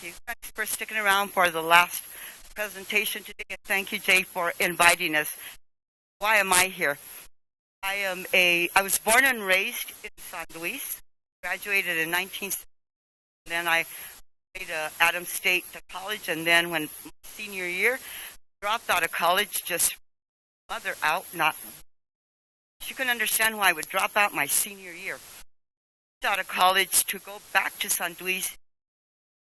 Thank you. Thanks for sticking around for the last presentation today. And thank you, Jay, for inviting us. Why am I here? I was born and raised in San Luis, graduated in 1970. Then I went to Adams State College, and then when senior year, dropped out of college, just mother out. Not she couldn't understand why I would drop out my senior year. Out of college to go back to San Luis.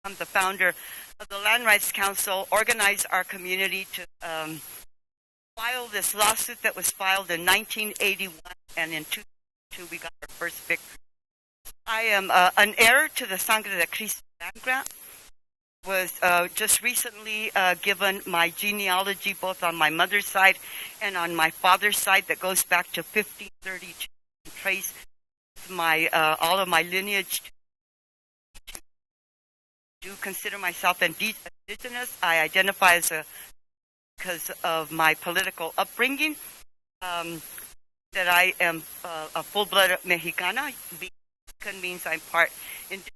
I'm the founder of the Land Rights Council, organize our community to file this lawsuit that was filed in 1981, and in 2002 we got our first victory. I am an heir to the Sangre de Cristo land grant. Was just recently given my genealogy both on my mother's side and on my father's side that goes back to 1532 and trace my all of my lineage. I do consider myself indigenous. I identify as because of my political upbringing, that I am a full-blooded Mexicana. Mexican means I'm part indigenous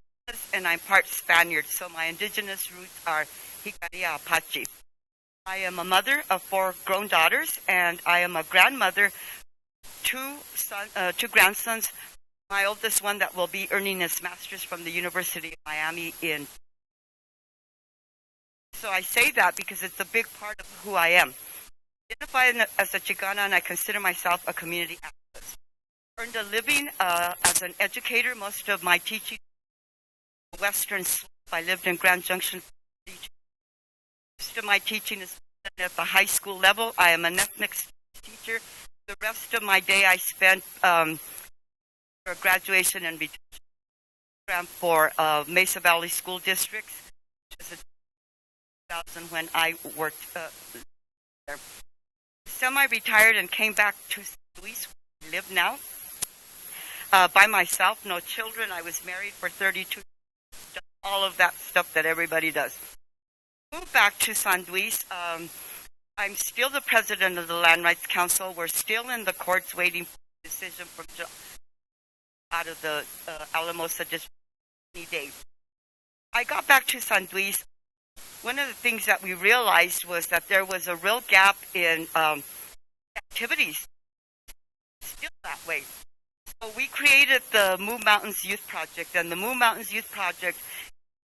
and I'm part Spaniard, so my indigenous roots are Jicarilla Apache. I am a mother of 4 grown daughters, and I am a grandmother, 2 grandsons. My oldest one that will be earning his master's from the University of Miami in. So I say that because it's a big part of who I am. I identify as a Chicana, and I consider myself a community activist. Earned a living as an educator. Most of my teaching Western Slope. I lived in Grand Junction. Most of my teaching is at the high school level. I am an ethnic teacher. The rest of my day I spent for graduation and program for Mesa Valley School Districts, which is 2000 when I worked there. Semi-retired and came back to San Luis, where I live now, by myself, no children. I was married for 32 years, all of that stuff that everybody does. Moved back to San Luis. I'm still the president of the Land Rights Council. We're still in the courts waiting for a decision from out of the Alamosa district any day. I got back to San Luis. One of the things that we realized was that there was a real gap in activities. Still that way. So we created the Moon Mountains Youth Project, and the Moon Mountains Youth Project,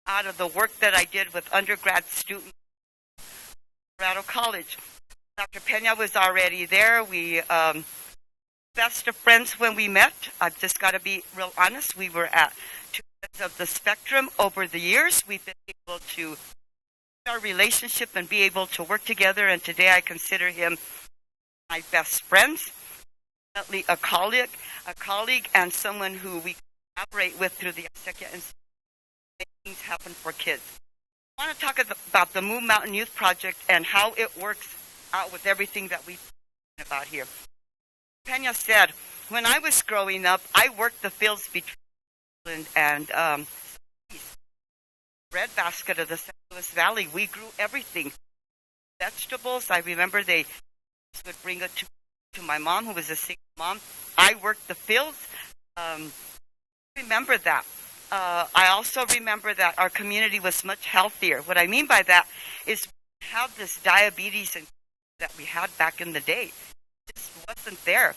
out of the work that I did with undergrad students at Colorado College. Dr. Pena was already there. We best of friends when we met. I've just got to be real honest. We were at 2 ends of the spectrum over the years. We've been able to our relationship and be able to work together, and today I consider him my best friends, definitely a colleague, and someone who we collaborate with through the Acequia Institute to make things happen for kids. I want to talk about the Moon Mountain Youth Project and how it works out with everything that we've talked about here. Pena said, when I was growing up, I worked the fields between and breadbasket of the San Luis Valley. We grew everything. Vegetables, I remember they would bring it to my mom, who was a single mom. I worked the fields. Remember that. I also remember that our community was much healthier. What I mean by that is we have this diabetes that we had back in the day. It just wasn't there.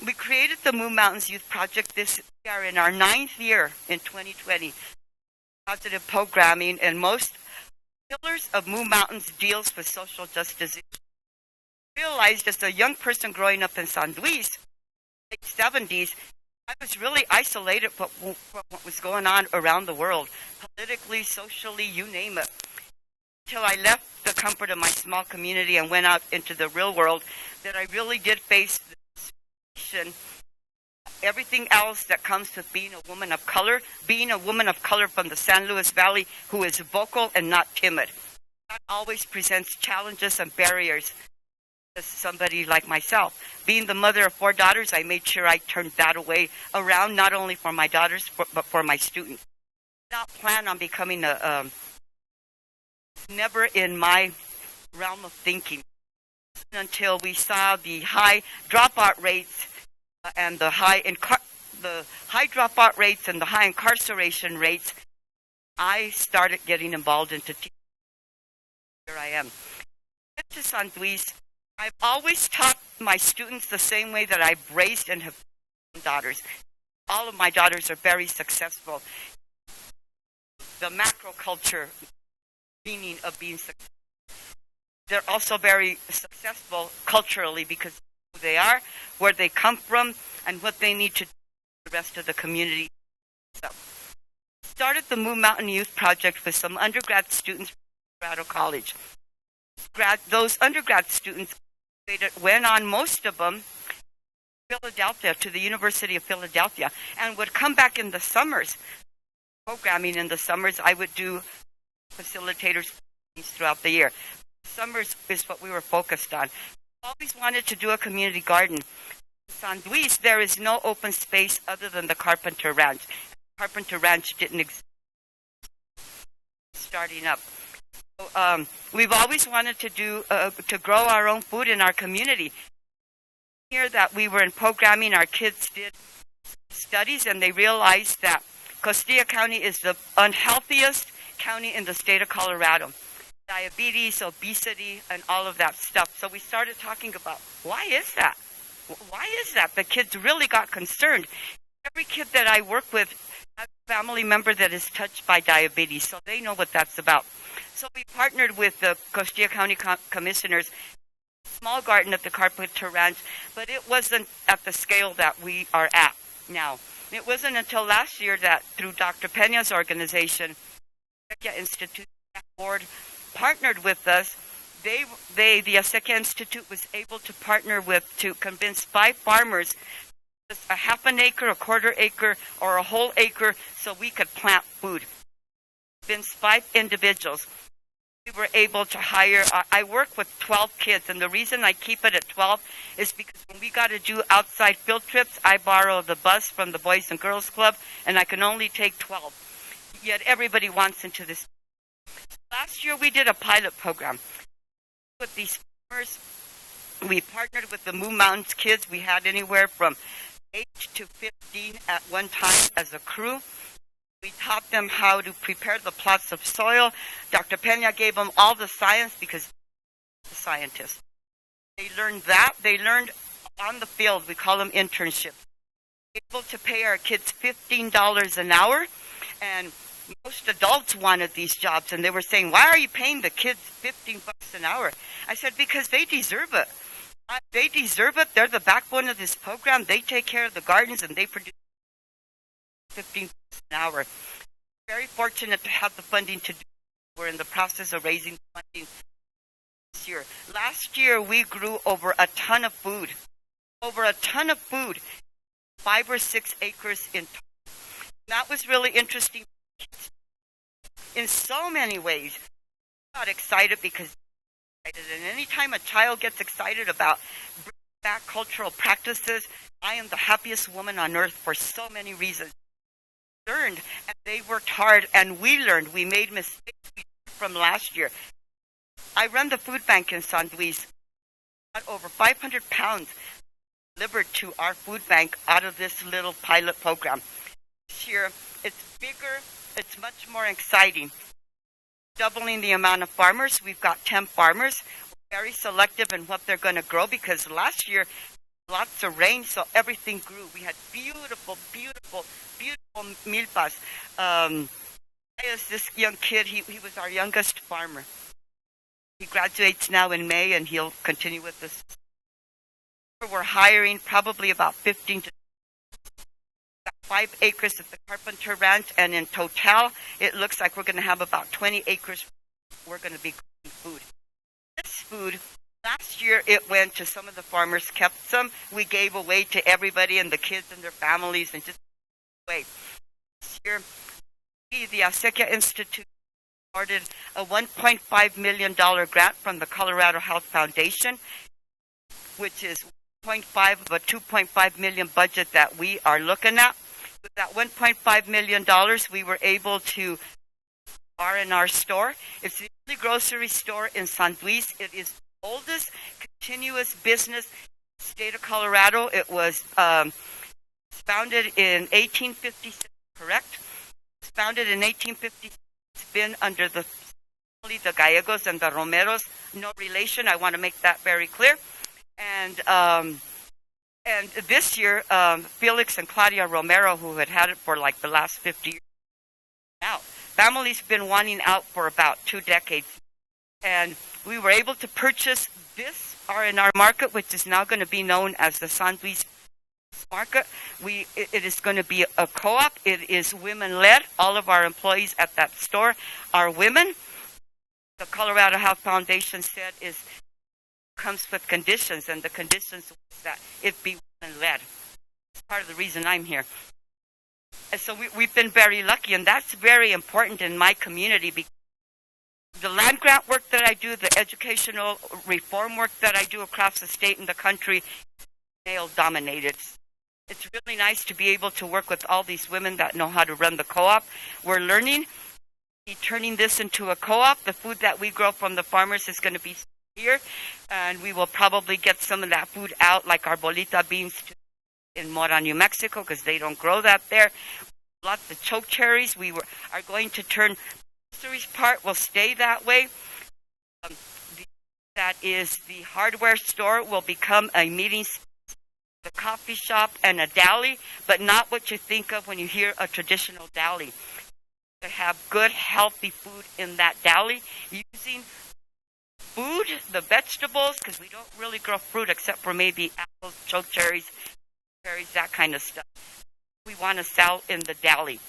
We created the Moon Mountains Youth Project. We are in our 9th year in 2020. Positive programming, and most pillars of Moon Mountains deals with social justice. I realized as a young person growing up in San Luis, late 70s, I was really isolated from what was going on around the world, politically, socially, you name it. Until I left the comfort of my small community and went out into the real world, that I really did face the situation, everything else that comes with being a woman of color from the San Luis Valley who is vocal and not timid. That always presents challenges and barriers to somebody like myself. Being the mother of 4 daughters, I made sure I turned that away around, not only for my daughters, but for my students. I did not plan on becoming never in my realm of thinking until we saw the high dropout rates and the high dropout rates and the high incarceration rates. I started getting involved into teaching. Here I am. To San Luis, I've always taught my students the same way that I've raised and have daughters. All of my daughters are very successful. The macro culture meaning of being successful. They're also very successful culturally because of who they are, where they come from, and what they need to do for the rest of the community. So, started the Moon Mountain Youth Project with some undergrad students from Colorado College. Those undergrad students went on, most of them, Philadelphia, to the University of Philadelphia, and would come back in the summers. Programming in the summers, I would do facilitators throughout the year. Summers is what we were focused on. I always wanted to do a community garden. In San Luis, there is no open space other than the Carpenter Ranch. Carpenter Ranch didn't exist starting up. So, we've always wanted to grow our own food in our community. Here that we were in programming, our kids did studies, and they realized that Costilla County is the unhealthiest county in the state of Colorado. Diabetes, obesity, and all of that stuff. So we started talking about, why is that? Why is that? The kids really got concerned. Every kid that I work with has a family member that is touched by diabetes, so they know what that's about. So we partnered with the Costilla County Commissioners, small garden at the Carpenter Ranch, but it wasn't at the scale that we are at now. It wasn't until last year that through Dr. Peña's organization, Acequia Institute board partnered with us. The Acequia Institute was able to partner to convince 5 farmers, a half an acre, a quarter acre, or a whole acre, so we could plant food. Convince 5 individuals. We were able to hire, I work with 12 kids, and the reason I keep it at 12 is because when we got to do outside field trips, I borrow the bus from the Boys and Girls Club, and I can only take 12. Yet everybody wants into this. Last year we did a pilot program with these farmers. We partnered with the Moon Mountains kids. We had anywhere from 8 to 15 at one time as a crew. We taught them how to prepare the plots of soil. Dr. Peña gave them all the science because they're scientists. They learned that. They learned on the field. We call them internships. Able to pay our kids $15 an hour, and most adults wanted these jobs, and they were saying, why are you paying the kids $15 an hour? I said, because they deserve it. They deserve it. They're the backbone of this program. They take care of the gardens, and they produce $15 an hour. Very fortunate to have the funding to do it. We're in the process of raising funding this year. Last year, we grew over a ton of food. Over a ton of food. 5 or 6 acres in total. That was really interesting. In so many ways, I got excited because and anytime a child gets excited about bringing back cultural practices, I am the happiest woman on earth for so many reasons. Learned, and they worked hard, and we learned. We made mistakes from last year. I run the food bank in San Luis. Got over 500 pounds delivered to our food bank out of this little pilot program. This year, it's bigger. It's much more exciting. Doubling the amount of farmers. We've got 10 farmers. We're very selective in what they're going to grow because last year, lots of rain, so everything grew. We had beautiful, beautiful, beautiful milpas. This young kid, he was our youngest farmer. He graduates now in May, and he'll continue with this. We're hiring probably about 15 to 5 acres at the Carpenter Ranch, and in total, it looks like we're going to have about 20 acres. We're going to be growing food. This food, last year it went to some of the farmers, kept some. We gave away to everybody and the kids and their families, and just away. This year, the Acequia Institute awarded a $1.5 million grant from the Colorado Health Foundation, which is 0.5 of a $2.5 million budget that we are looking at. With that $1.5 million, we were able to R&R store. It's the only grocery store in San Luis. It is the oldest continuous business in the state of Colorado. It was founded in 1856, correct? It was founded in 1856 been under the Gallegos and the Romeros. No relation. I want to make that very clear. And this year, Felix and Claudia Romero, who had it for like the last 50 years, out. Family's been wanting out for about 2 decades. And we were able to purchase this R&R market, which is now going to be known as the San Luis market. It is going to be a co-op. It is women-led. All of our employees at that store are women. The Colorado Health Foundation said comes with conditions, and the conditions was that it be women-led. That's part of the reason I'm here. And so we've been very lucky, and that's very important in my community because the land grant work that I do, the educational reform work that I do across the state and the country, is male-dominated. It's really nice to be able to work with all these women that know how to run the co-op. We're learning, turning this into a co-op. The food that we grow from the farmers is going to be here, and we will probably get some of that food out, like our bolita beans, in Mora, New Mexico, because they don't grow that there. Lots of choke cherries. Are going to turn. The part will stay that way. That is, the hardware store will become a meeting space, a coffee shop, and a deli, but not what you think of when you hear a traditional deli. To have good, healthy food in that deli, using food, the vegetables, because we don't really grow fruit except for maybe apples, choke cherries, that kind of stuff. We want to sell in the deli.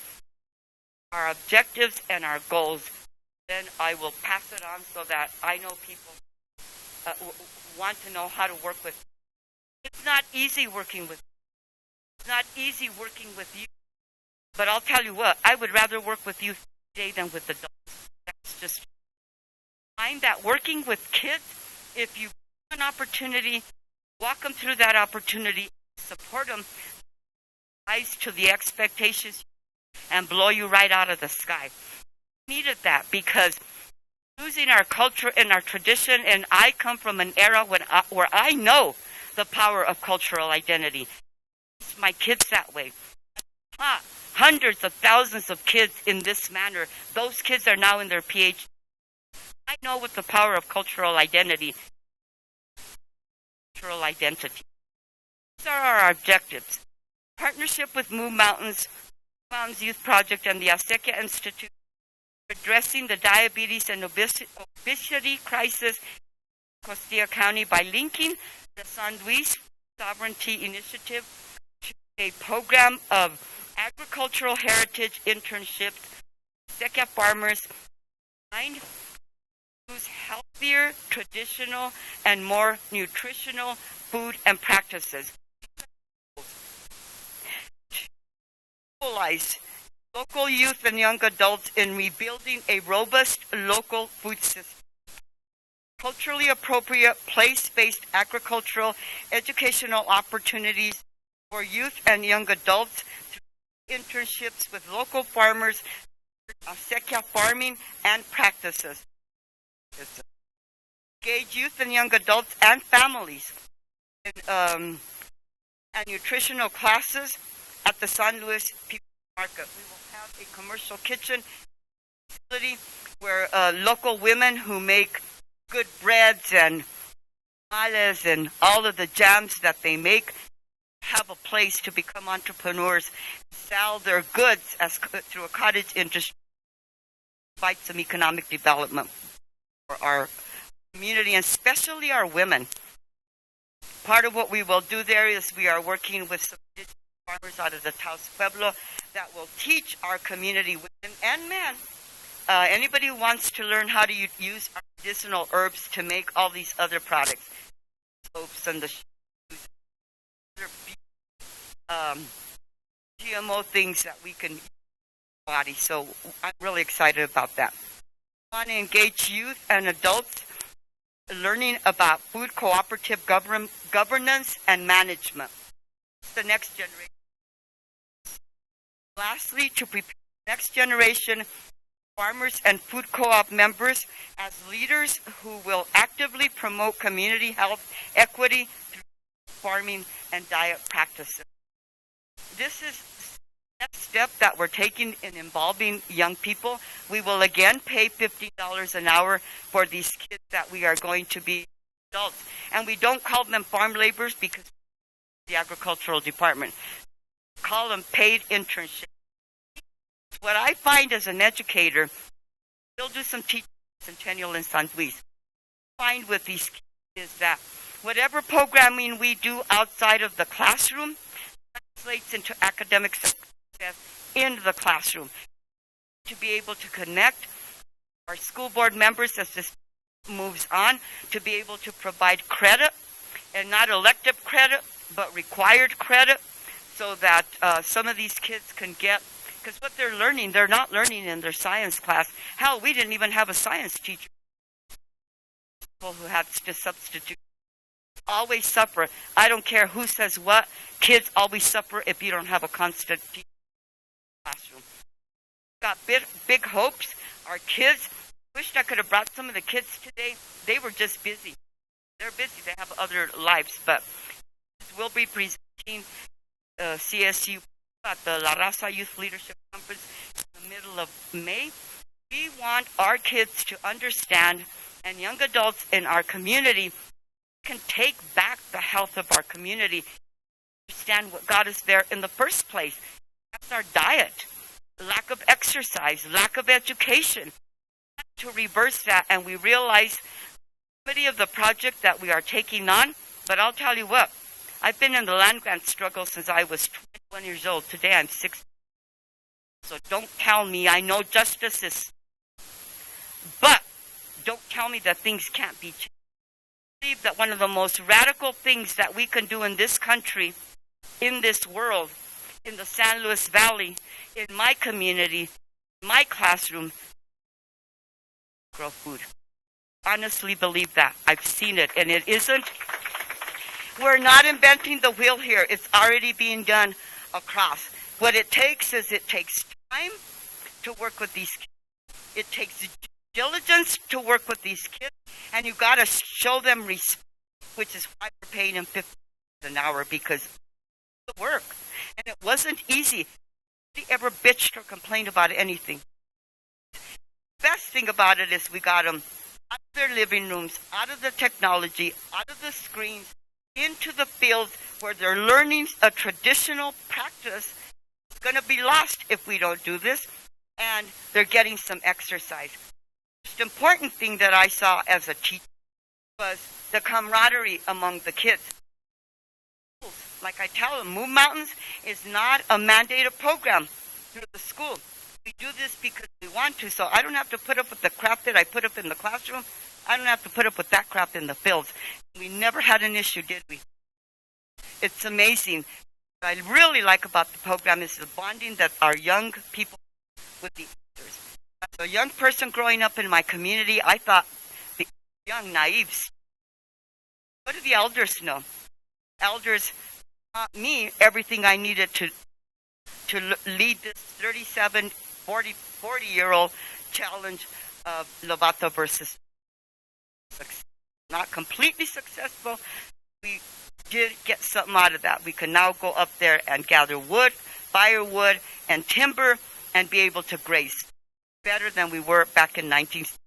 Our objectives and our goals. Then I will pass it on so that I know people want to know how to work with. It's not easy working with. It's not easy working with you. But I'll tell you what, I would rather work with you today than with adults. That's just. Find that working with kids, if you have an opportunity, walk them through that opportunity, support them, rise to the expectations, and blow you right out of the sky. We needed that because losing our culture and our tradition, and I come from an era where I know the power of cultural identity. It's my kids that way. Hundreds of thousands of kids in this manner. Those kids are now in their PhD. I know what the power of cultural identity. These are our objectives. Partnership with Moon Mountains Youth Project and the Acequia Institute, addressing the diabetes and obesity crisis in Costilla County by linking the San Luis Sovereignty Initiative to a program of agricultural heritage internships. Acequia farmers find whose healthier, traditional, and more nutritional food and practices. Mobilize local youth and young adults in rebuilding a robust local food system. Culturally appropriate, place-based agricultural educational opportunities for youth and young adults through internships with local farmers, acequia farming and practices. Engage youth and young adults and families in and nutritional classes at the San Luis People Market. We will have a commercial kitchen facility where local women who make good breads and tamales and all of the jams that they make have a place to become entrepreneurs, sell their goods through a cottage industry, provide some economic development for our community, and especially our women. Part of what we will do there is we are working with some farmers out of the Taos Pueblo that will teach our community women and men, anybody who wants to learn how to use our medicinal herbs to make all these other products, soaps and the GMO things that we can use in our body. So I'm really excited about that. I want to engage youth and adults learning about food cooperative governance and management. It's the next generation. Lastly, to prepare the next generation farmers and food co-op members as leaders who will actively promote community health equity through farming and diet practices. This is next step that we're taking in involving young people, we will again pay $15 an hour for these kids that we are going to be adults. And we don't call them farm laborers because the agricultural department. We call them paid internships. What I find as an educator, we'll do some teaching in Centennial and San Luis. What I find with these kids is that whatever programming we do outside of the classroom translates into academic success in the classroom. To be able to connect our school board members as this moves on, to be able to provide credit, and not elective credit, but required credit, so that some of these kids can get, because what they're learning, they're not learning in their science class. Hell, we didn't even have a science teacher. People who had to substitute always suffer. I don't care who says what. Kids always suffer if you don't have a constant teacher in the classroom. Got big hopes. Our kids, wished I could have brought some of the kids today. They were just busy. They're busy. They have other lives. But we'll be presenting CSU at the La Raza Youth Leadership Conference in the middle of May. We want our kids to understand, and young adults in our community can take back the health of our community, understand what got us there in the first place. That's our diet, lack of exercise, lack of education. To reverse that, and we realize many of the project that we are taking on, but I'll tell you what, I've been in the land grant struggle since I was 21 years old. Today I'm 60. So don't tell me, I know justice is, but don't tell me that things can't be changed. I believe that one of the most radical things that we can do in this country, in this world, in the San Luis Valley, in my community, my classroom, grow food. Honestly believe that. I've seen it, and it isn't. We're not inventing the wheel here. It's already being done across. What it takes is it takes time to work with these kids. It takes diligence to work with these kids, and you got to show them respect, which is why we're paying them $50 an hour, because it's the work. And it wasn't easy. Nobody ever bitched or complained about anything. The best thing about it is we got them out of their living rooms, out of the technology, out of the screens, into the fields where they're learning a traditional practice. It's going to be lost if we don't do this, and they're getting some exercise. The most important thing that I saw as a teacher was the camaraderie among the kids. Like I tell them, Move Mountains is not a mandated program through the school. We do this because we want to, so I don't have to put up with the crap that I put up in the classroom. I don't have to put up with that crap in the fields. We never had an issue, did we? It's amazing. What I really like about the program is the bonding that our young people with the elders. As a young person growing up in my community, I thought the young naive. What do the elders know? Elders taught me everything I needed to lead this 37, 40-year-old challenge of Lovato versus success. Not completely successful. We did get something out of that. We can now go up there and gather wood, firewood, and timber, and be able to graze better than we were back in 1960.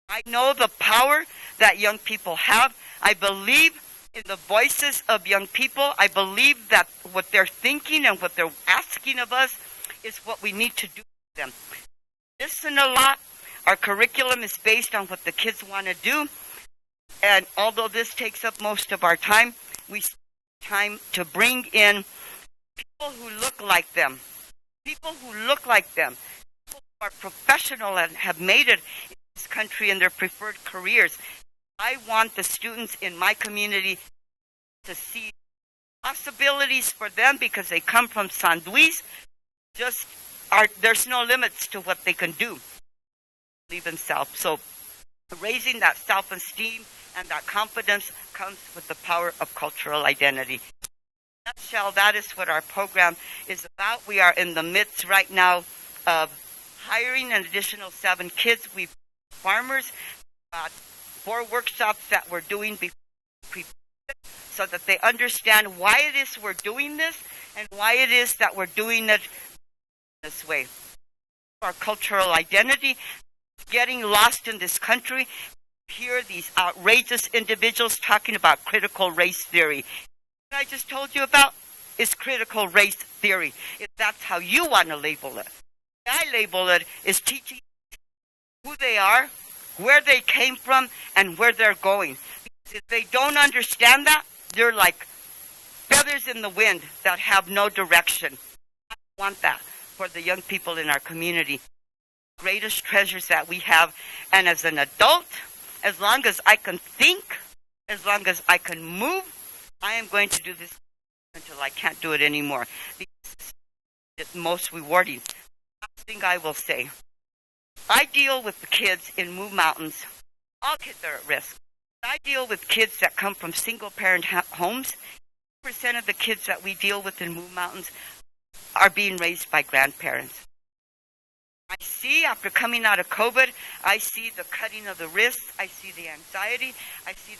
I know the power that young people have. I believe in the voices of young people. I believe that what they're thinking and what they're asking of us is what we need to do for them. Listen a lot. Our curriculum is based on what the kids want to do. And although this takes up most of our time, we spend time to bring in people who look like them. People who look like them. People who are professional and have made it in this country in their preferred careers. I want the students in my community to see possibilities for them because they come from San Luis. There's no limits to what they can do. Believe in self. So raising that self-esteem and that confidence comes with the power of cultural identity. In a nutshell, that is what our program is about. We are in the midst right now of hiring an additional 7 kids. We've farmers, 4 workshops that we're doing so that they understand why it is we're doing this and why it is that we're doing it this way. Our cultural identity, getting lost in this country. Hear these outrageous individuals talking about critical race theory. What I just told you about is critical race theory. If that's how you want to label it. The way I label it is teaching who they are, where they came from, and where they're going. Because if they don't understand that, they're like feathers in the wind that have no direction. I want that for the young people in our community. Greatest treasures that we have. And as an adult, as long as I can think, as long as I can move, I am going to do this until I can't do it anymore. It's most rewarding. Last thing I will say. I deal with the kids in Move Mountains. All kids are at risk. I deal with kids that come from single-parent homes. 80% of the kids that we deal with in Move Mountains are being raised by grandparents. I see, after coming out of COVID, I see the cutting of the wrists, I see the anxiety, I see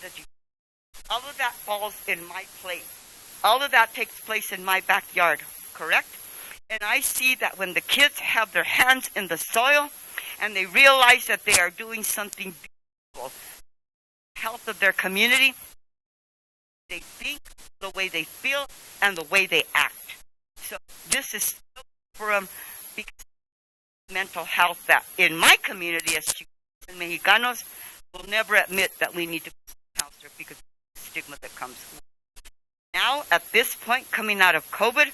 all of that falls in my plate. All of that takes place in my backyard, correct? And I see that when the kids have their hands in the soil and they realize that they are doing something beautiful, the health of their community, they think, the way they feel, and the way they act. So this is so for them because mental health that in my community as Chicanos and Mexicanos will never admit that we need to go to a counselor because of the stigma that comes. Now, at this point, coming out of COVID,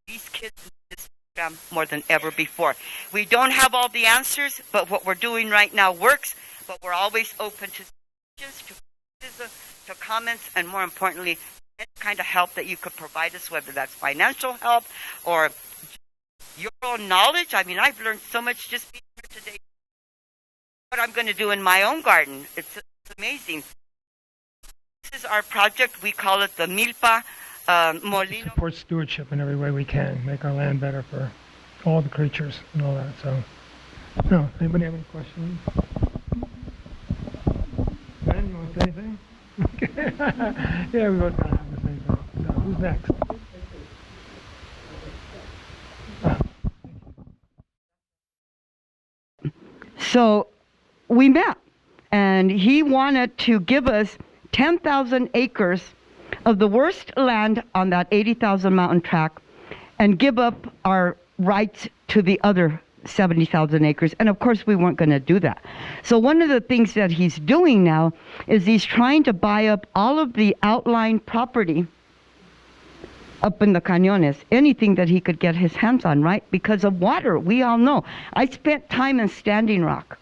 these kids need this program more than ever before. We don't have all the answers, but what we're doing right now works, but we're always open to suggestions, to criticism, to comments, and more importantly, any kind of help that you could provide us, whether that's financial help or your own knowledge. I mean, I've learned so much just being here today. What I'm going to do in my own garden. It's amazing. This is our project. We call it the Milpa Molino. Support stewardship in every way we can. Make our land better for all the creatures and all that. So, no. Anybody have any questions? Ben, you want to say anything? Yeah, we both kind of have the same thing. So, who's next? So we met, and he wanted to give us 10,000 acres of the worst land on that 80,000 mountain tract and give up our rights to the other 70,000 acres. And of course, we weren't going to do that. So one of the things that he's doing now is he's trying to buy up all of the outlying property up in the cañones, anything that he could get his hands on, right? Because of water, we all know. I spent time in Standing Rock.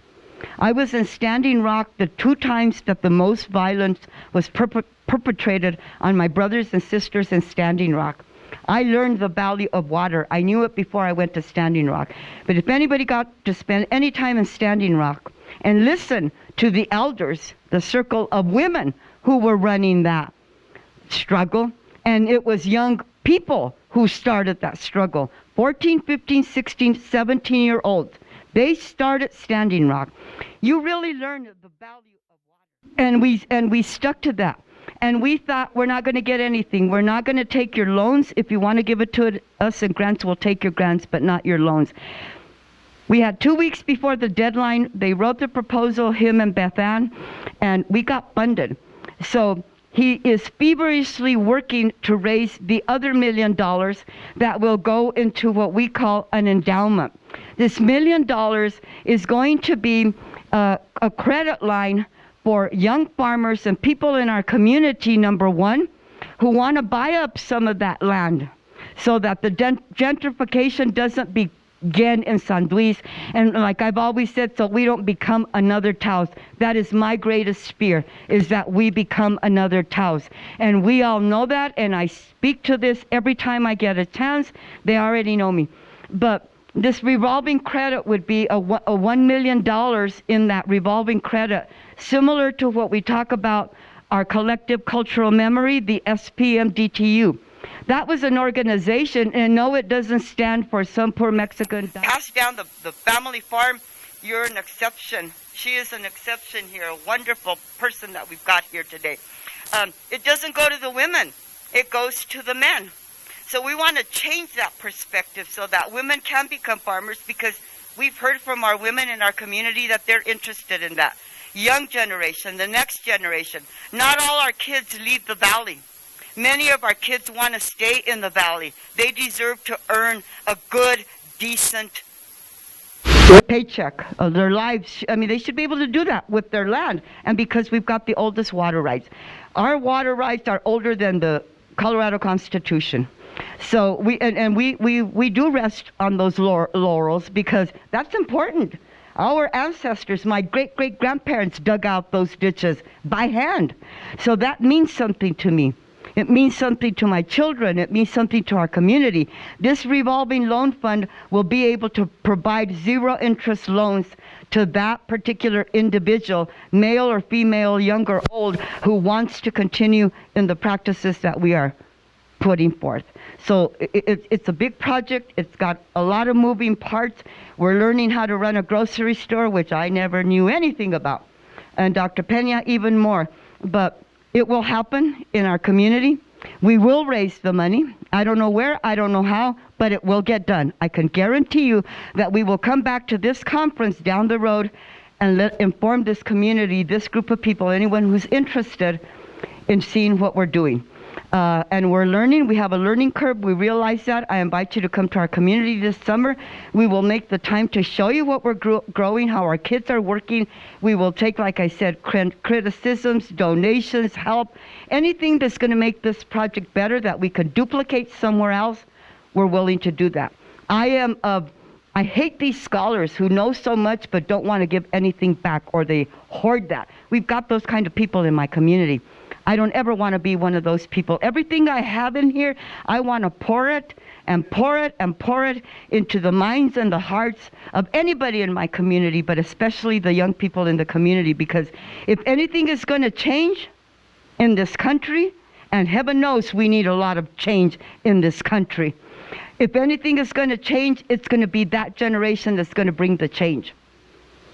I was in Standing Rock the 2 times that the most violence was perpetrated on my brothers and sisters in Standing Rock. I learned the value of water. I knew it before I went to Standing Rock. But if anybody got to spend any time in Standing Rock and listen to the elders, the circle of women who were running that struggle, and it was young people who started that struggle, 14, 15, 16, 17-year-olds. They started Standing Rock. You really learn the value of water. And we stuck to that. And we thought, we're not going to get anything. We're not going to take your loans. If you want to give it to us in grants, we'll take your grants, but not your loans. We had 2 weeks before the deadline. They wrote the proposal, him and Beth Ann, and we got funded. So he is feverishly working to raise the other $1 million that will go into what we call an endowment. This $1 million is going to be a credit line for young farmers and people in our community, number one, who want to buy up some of that land so that the gentrification doesn't begin in San Luis. And like I've always said, so we don't become another Taos. That is my greatest fear, is that we become another Taos. And we all know that, and I speak to this every time I get a chance. They already know me. But this revolving credit would be a $1 million in that revolving credit, similar to what we talk about our collective cultural memory, the SPMDTU. That was an organization, and no, it doesn't stand for some poor Mexican. Pass down the family farm. You're an exception. She is an exception here, a wonderful person that we've got here today. It doesn't go to the women. It goes to the men. So we want to change that perspective so that women can become farmers, because we've heard from our women in our community that they're interested in that. Young generation, the next generation. Not all our kids leave the valley. Many of our kids want to stay in the valley. They deserve to earn a good, decent paycheck of their lives. I mean, they should be able to do that with their land. And because we've got the oldest water rights. Our water rights are older than the Colorado Constitution. So we do rest on those laurels, because that's important. Our ancestors, my great-great-grandparents, dug out those ditches by hand. So that means something to me. It means something to my children. It means something to our community. This revolving loan fund will be able to provide zero-interest loans to that particular individual, male or female, young or old, who wants to continue in the practices that we are putting forth. So it's a big project. It's got a lot of moving parts. We're learning how to run a grocery store, which I never knew anything about, and Dr. Pena even more. But it will happen in our community. We will raise the money. I don't know where, I don't know how, but it will get done. I can guarantee you that we will come back to this conference down the road and inform this community, this group of people, anyone who's interested in seeing what we're doing. And we're learning. We have a learning curve. We realize that. I invite you to come to our community this summer. We will make the time to show you what we're growing, how our kids are working. We will take, like I said, criticisms, donations, help, anything that's going to make this project better that we can duplicate somewhere else. We're willing to do that. I hate these scholars who know so much but don't want to give anything back, or they hoard that. We've got those kind of people in my community. I don't ever want to be one of those people. Everything I have in here, I want to pour it and pour it and pour it into the minds and the hearts of anybody in my community, but especially the young people in the community, because if anything is going to change in this country, and heaven knows we need a lot of change in this country, if anything is going to change, it's going to be that generation that's going to bring the change.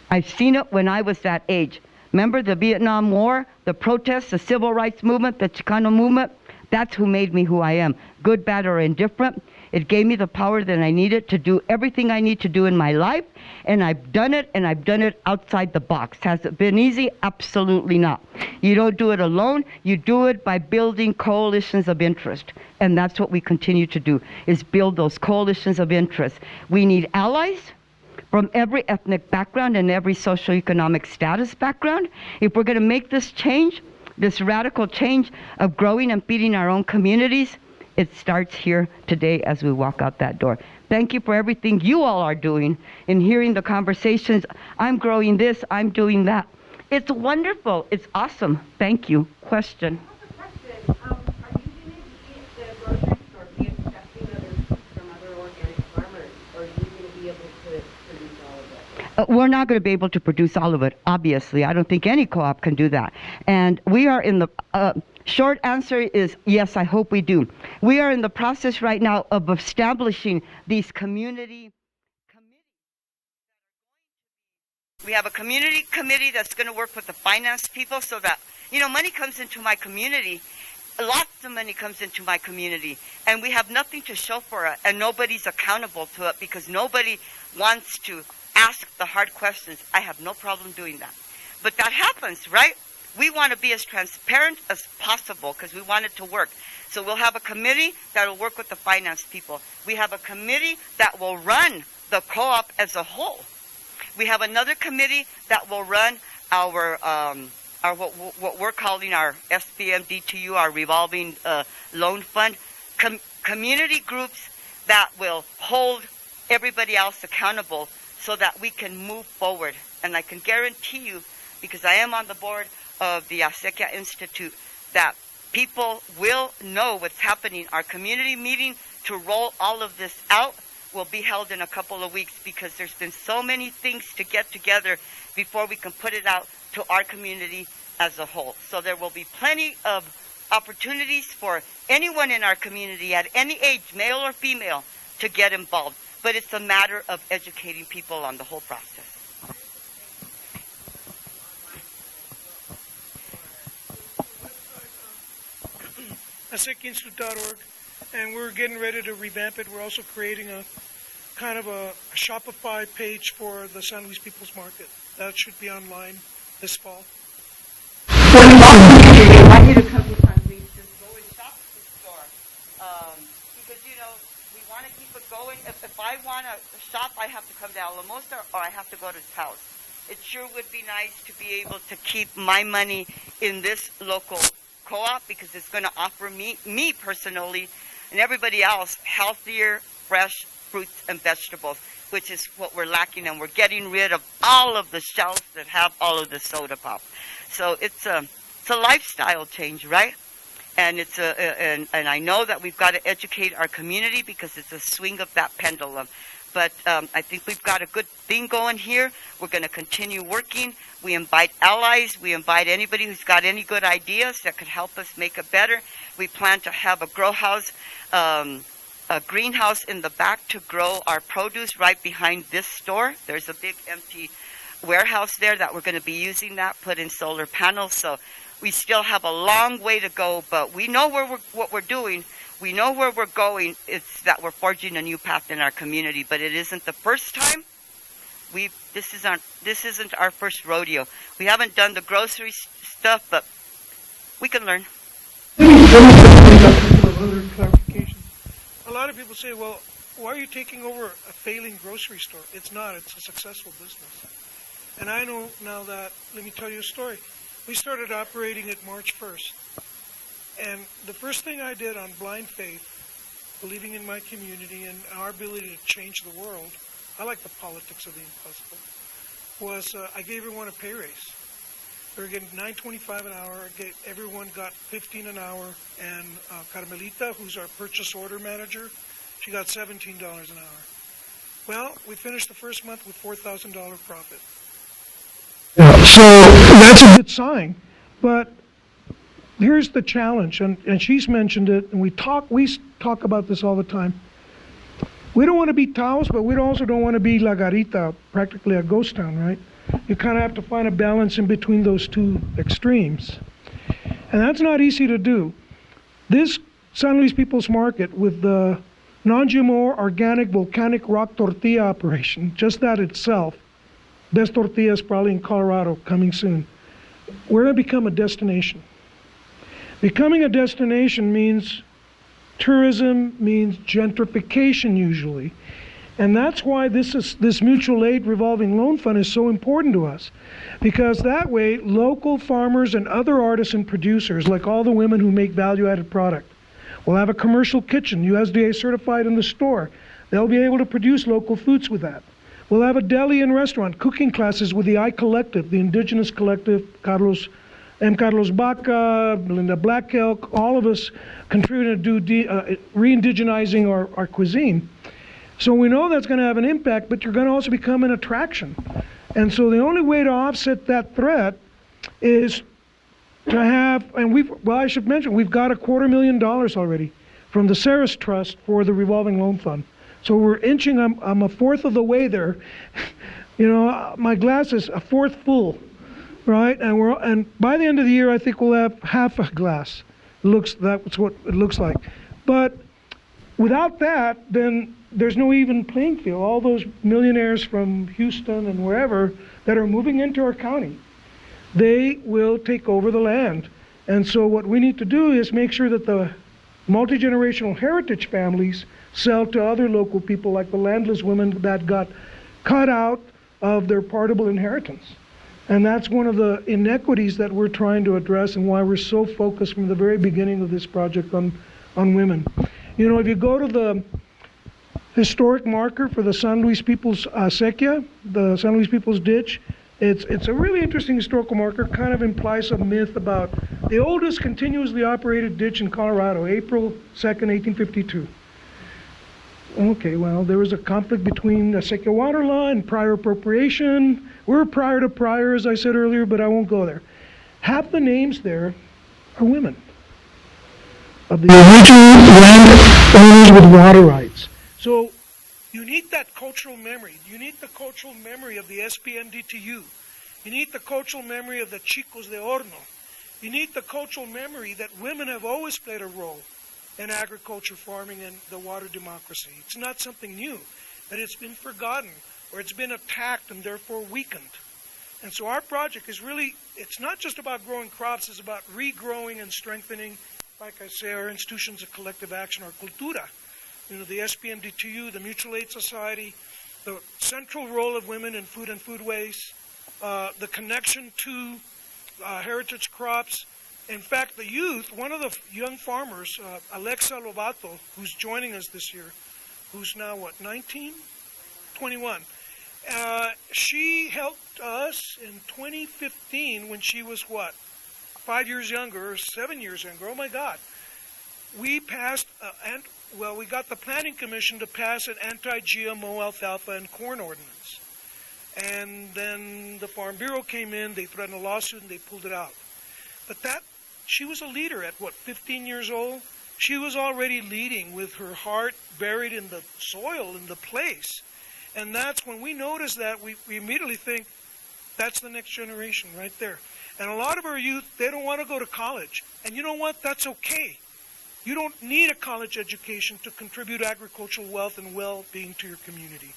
I've seen it when I was that age. Remember the Vietnam War, the protests, the civil rights movement, the Chicano movement? That's who made me who I am, good, bad, or indifferent. It gave me the power that I needed to do everything I need to do in my life, and I've done it, and I've done it outside the box. Has it been easy? Absolutely not. You don't do it alone. You do it by building coalitions of interest, and that's what we continue to do, is build those coalitions of interest. We need allies from every ethnic background and every socioeconomic status background. If we're going to make this change, this radical change of growing and feeding our own communities, it starts here today as we walk out that door. Thank you for everything you all are doing in hearing the conversations. I'm growing this, I'm doing that. It's wonderful. It's awesome. Thank you. Question? Are you going to be at the grocery store be accepting other foods from other organic farmers, or are you going to be able to produce all of it? We're not going to be able to produce all of it, obviously. I don't think any co-op can do that. And we are in the short answer is yes, I hope we do. We are in the process right now of establishing these community committees. We have a community committee that's going to work with the finance people so that, money comes into my community. Lots of money comes into my community, and we have nothing to show for it, and nobody's accountable to it because nobody wants to ask the hard questions. I have no problem doing that. But that happens, right? We want to be as transparent as possible because we want it to work. So we'll have a committee that will work with the finance people. We have a committee that will run the co-op as a whole. We have another committee that will run our what we're calling our SBMDTU, our revolving loan fund. Community groups that will hold everybody else accountable so that we can move forward. And I can guarantee you, because I am on the board of the Acequia Institute, that people will know what's happening. Our community meeting to roll all of this out will be held in a couple of weeks because there's been so many things to get together before we can put it out to our community as a whole. So there will be plenty of opportunities for anyone in our community at any age, male or female, to get involved. But it's a matter of educating people on the whole process. Acequia Institute.org. and we're getting ready to revamp it. We're also creating a kind of a Shopify page for the San Luis People's Market. That should be online this fall. I want you to come to San Luis, just go and shop at the store. Because, you know, we want to keep it going. If I want to shop, I have to come to Alamosa or I have to go to his house. It sure would be nice to be able to keep my money in this local co-op because it's going to offer me personally and everybody else healthier, fresh fruits and vegetables, which is what we're lacking, and we're getting rid of all of the shelves that have all of the soda pop. So it's a lifestyle change, right? And and I know that we've got to educate our community because it's a swing of that pendulum. But I think we've got a good thing going here. We're going to continue working. We invite allies. We invite anybody who's got any good ideas that could help us make it better. We plan to have a grow house, a greenhouse in the back to grow our produce right behind this store. There's a big empty warehouse there that we're going to be using that, put in solar panels. So we still have a long way to go, but we know what we're doing. We know where we're going. It's that we're forging a new path in our community, but it isn't the first time. This isn't our first rodeo. We haven't done the grocery stuff, but we can learn. Another clarification. A lot of people say, well, why are you taking over a failing grocery store? It's not. It's a successful business. And I know now that, let me tell you a story. We started operating it March 1st. And the first thing I did on blind faith, believing in my community and our ability to change the world, I like the politics of the impossible, was I gave everyone a pay raise. They were getting $9.25 an hour. Everyone got $15 an hour. And Carmelita, who's our purchase order manager, she got $17 an hour. Well, we finished the first month with $4,000 profit. So that's a good sign. But here's the challenge, and she's mentioned it, and we talk about this all the time. We don't want to be Taos, but we also don't want to be La Garita, practically a ghost town, right? You kind of have to find a balance in between those two extremes. And that's not easy to do. This San Luis People's Market with the non-GMO organic volcanic rock tortilla operation, just that itself, best tortillas probably in Colorado coming soon, we're going to become a destination. Becoming a destination means tourism, means gentrification usually. And that's why this mutual aid revolving loan fund is so important to us. Because that way, local farmers and other artisan producers, like all the women who make value-added product, will have a commercial kitchen, USDA certified in the store. They'll be able to produce local foods with that. We'll have a deli and restaurant, cooking classes with the I Collective, the indigenous collective, Carlos Baca, Belinda Black Elk, all of us contributing to do re-indigenizing our cuisine. So we know that's going to have an impact, but you're going to also become an attraction. And so the only way to offset that threat is to have, and I should mention, we've got $250,000 already from the Saris Trust for the revolving loan fund. So we're inching, I'm a fourth of the way there. You know, my glass is a fourth full. Right, and by the end of the year, I think we'll have half a glass. That's what it looks like. But without that, then there's no even playing field. All those millionaires from Houston and wherever that are moving into our county, they will take over the land. And so what we need to do is make sure that the multi-generational heritage families sell to other local people, like the landless women that got cut out of their partable inheritance. And that's one of the inequities that we're trying to address and why we're so focused from the very beginning of this project on women. You know, if you go to the historic marker for the San Luis People's Acequia, the San Luis People's Ditch, it's a really interesting historical marker, kind of implies a myth about the oldest continuously operated ditch in Colorado, April 2nd, 1852. Okay, well, there was a conflict between the Acequia water law and prior appropriation. We're prior to prior, as I said earlier, but I won't go there. Half the names there are women of the original land owners with water rights. So you need that cultural memory. You need the cultural memory of the SPMDTU. You need the cultural memory of the Chicos de Horno. You need the cultural memory that women have always played a role and agriculture, farming, and the water democracy. It's not something new, but it's been forgotten or it's been attacked and therefore weakened. And so our project is really, it's not just about growing crops, it's about regrowing and strengthening, like I say, our institutions of collective action, our cultura. The SPMDTU, the Mutual Aid Society, the central role of women in food and food waste, the connection to heritage crops. In fact, the youth, one of the young farmers, Alexa Lobato, who's joining us this year, who's now, 19? 21. She helped us in 2015 when she was, 5 years younger or 7 years younger. Oh, my God. We passed, we got the Planning Commission to pass an anti-GMO alfalfa and corn ordinance. And then the Farm Bureau came in, they threatened a lawsuit, and they pulled it out. But she was a leader at, 15 years old? She was already leading with her heart buried in the soil, in the place. And that's when we notice that, we immediately think, that's the next generation right there. And a lot of our youth, they don't want to go to college. And you know what? That's okay. You don't need a college education to contribute agricultural wealth and well-being to your community.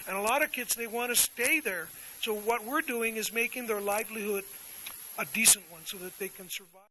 And a lot of kids, they want to stay there. So what we're doing is making their livelihood a decent one so that they can survive.